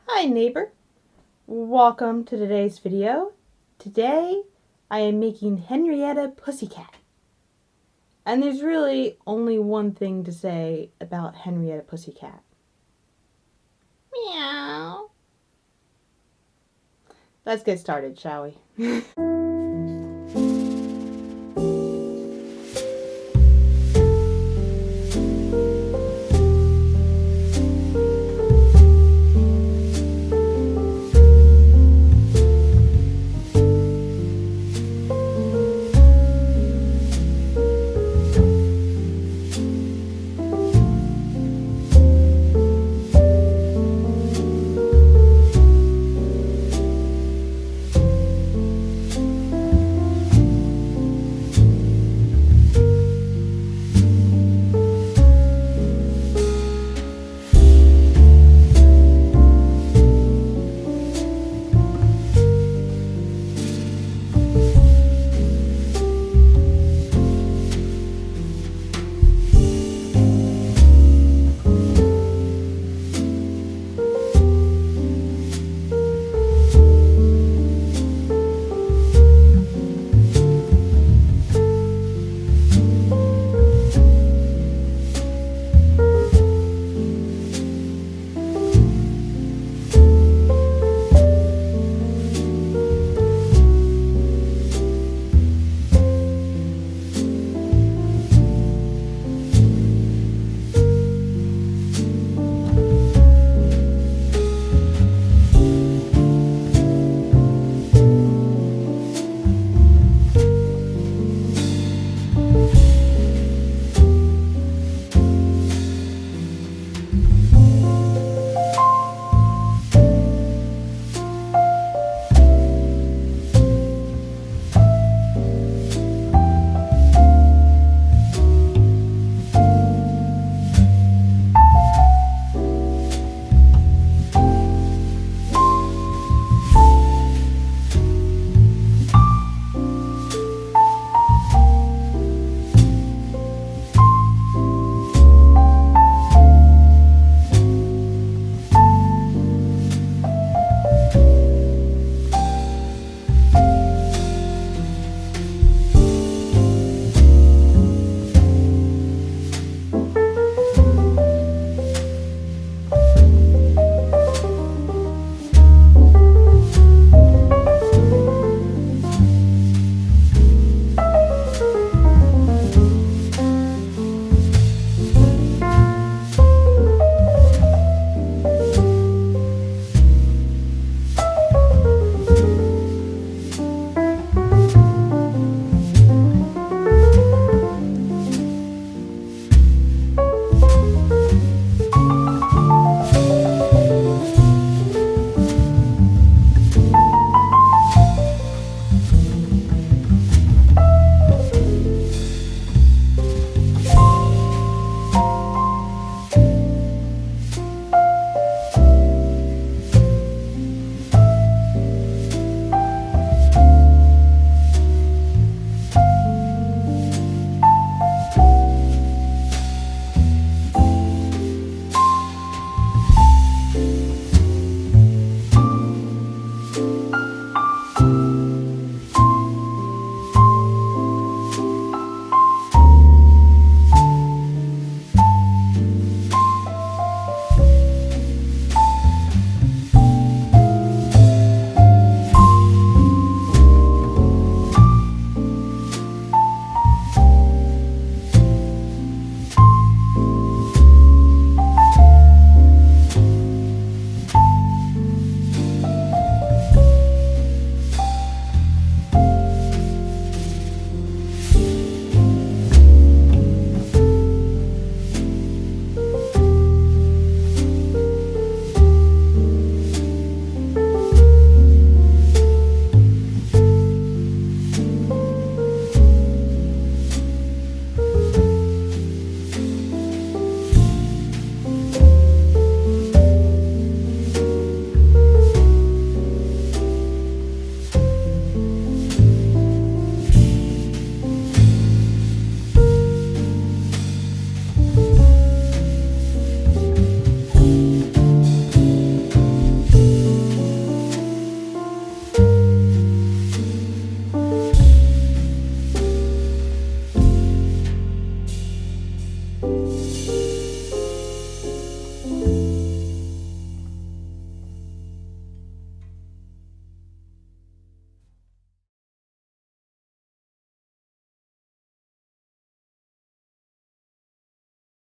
Hi neighbor, welcome to today's video. Today I am making Henrietta Pussycat. And there's really only one thing to say about Henrietta Pussycat. Meow. Let's get started, shall we?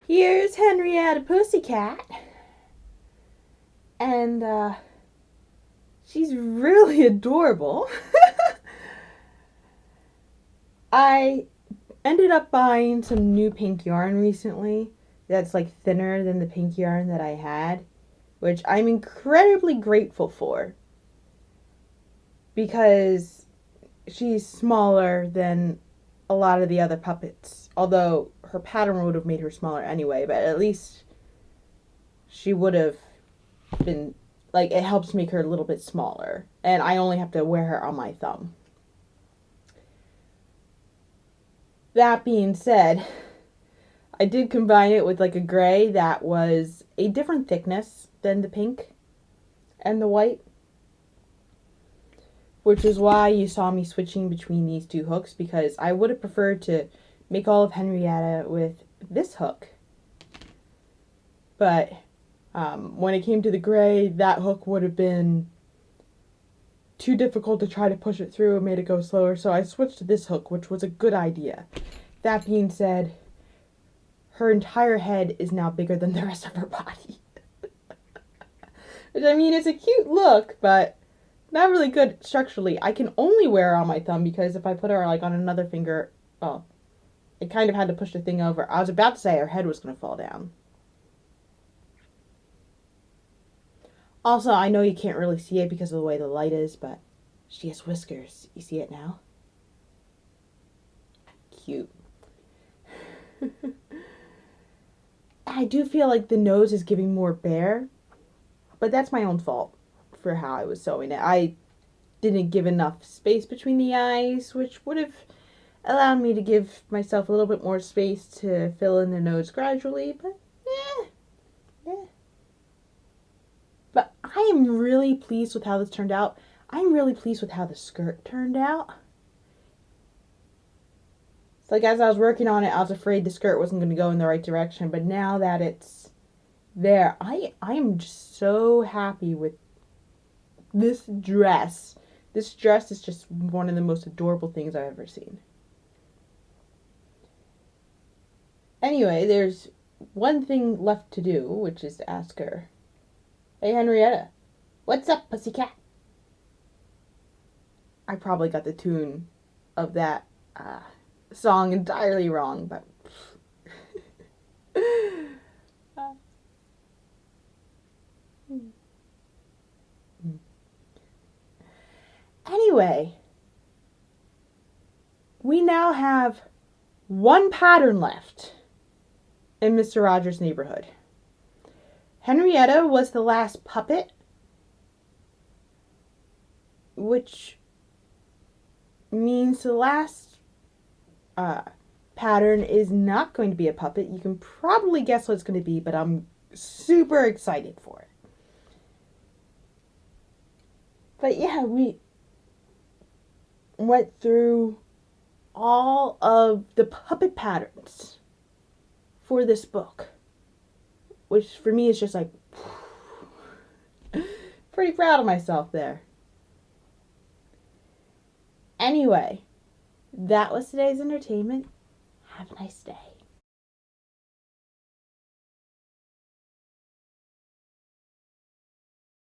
Here's Henrietta Pussycat. And she's really adorable. I ended up buying some new pink yarn recently that's like thinner than the pink yarn that I had, which I'm incredibly grateful for because she's smaller than a lot of the other puppets. Although her pattern would have made her smaller anyway, but at least she would have been, like, it helps make her a little bit smaller. And I only have to wear her on my thumb. That being said, I did combine it with like a gray that was a different thickness than the pink and the white, which is why you saw me switching between these two hooks, because I would have preferred to make all of Henrietta with this hook. But when it came to the gray, that hook would have been too difficult to try to push it through and made it go slower, so I switched to this hook, which was a good idea. That being said, her entire head is now bigger than the rest of her body. Which, I mean, it's a cute look, but not really good structurally. I can only wear her on my thumb because if I put her like on another finger, well, I kind of had to push the thing over. I was about to say her head was going to fall down. Also, I know you can't really see it because of the way the light is, but she has whiskers. You see it now? Cute. I do feel like the nose is giving more bare, but that's my own fault for how I was sewing it. I didn't give enough space between the eyes, which would have allowed me to give myself a little bit more space to fill in the nose gradually, but But I am really pleased with how this turned out. I'm really pleased with how the skirt turned out. It's like as I was working on it, I was afraid the skirt wasn't going to go in the right direction, but now that it's there, I am just so happy with this dress. This dress is just one of the most adorable things I've ever seen. Anyway, there's one thing left to do, which is to ask her, "Hey, Henrietta, what's up, Pussycat?" I probably got the tune of that song entirely wrong, but anyway, we now have one pattern left in Mr. Rogers' Neighborhood. Henrietta was the last puppet, which means the last pattern is not going to be a puppet. You can probably guess what it's going to be, but I'm super excited for it. But yeah, we went through all of the puppet patterns for this book, which for me is just like pretty proud of myself there. Anyway, that was today's entertainment. Have a nice day.